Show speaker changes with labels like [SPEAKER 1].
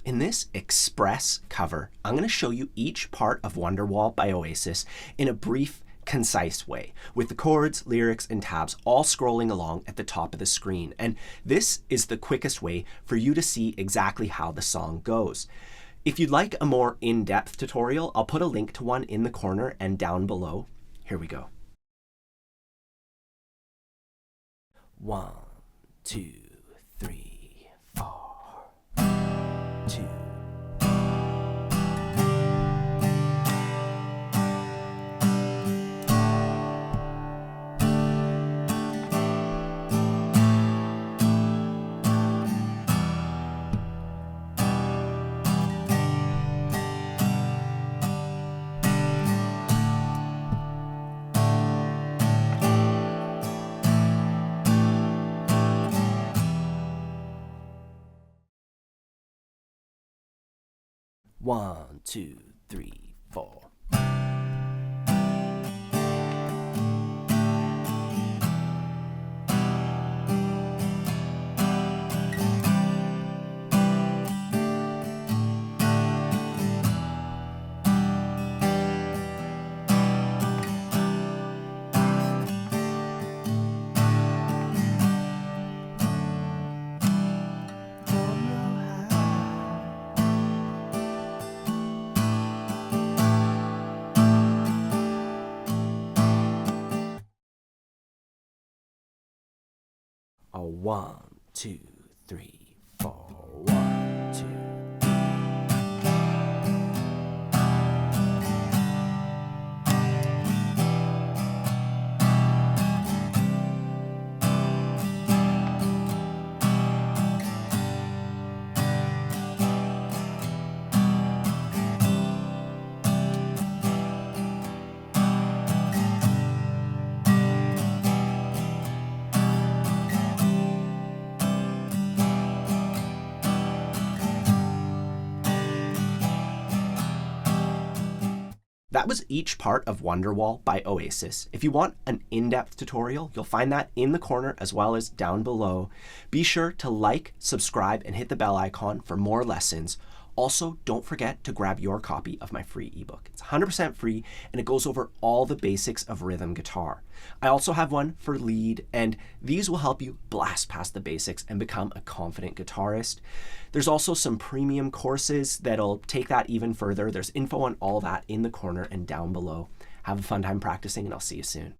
[SPEAKER 1] In this express cover, I'm going to show you each part of Wonderwall by Oasis in a brief, concise way, with the chords, lyrics, and tabs all scrolling along at the top of the screen. And this is the quickest way for you to see exactly how the song goes. If you'd like a more in-depth tutorial, I'll put a link to one in the corner and down below. Here we go. 1, 2, 3, 4, 2. One, two, three, four. A 1, 2, 3, 4. 1, 2. That was each part of Wonderwall by Oasis. If you want an in-depth tutorial, you'll find that in the corner as well as down below. Be sure to like, subscribe, and hit the bell icon for more lessons. Also, don't forget to grab your copy of my free ebook. It's 100% free, and it goes over all the basics of rhythm guitar. I also have one for lead, and these will help you blast past the basics and become a confident guitarist. There's also some premium courses that'll take that even further. There's info on all that in the corner and down below. Have a fun time practicing, and I'll see you soon.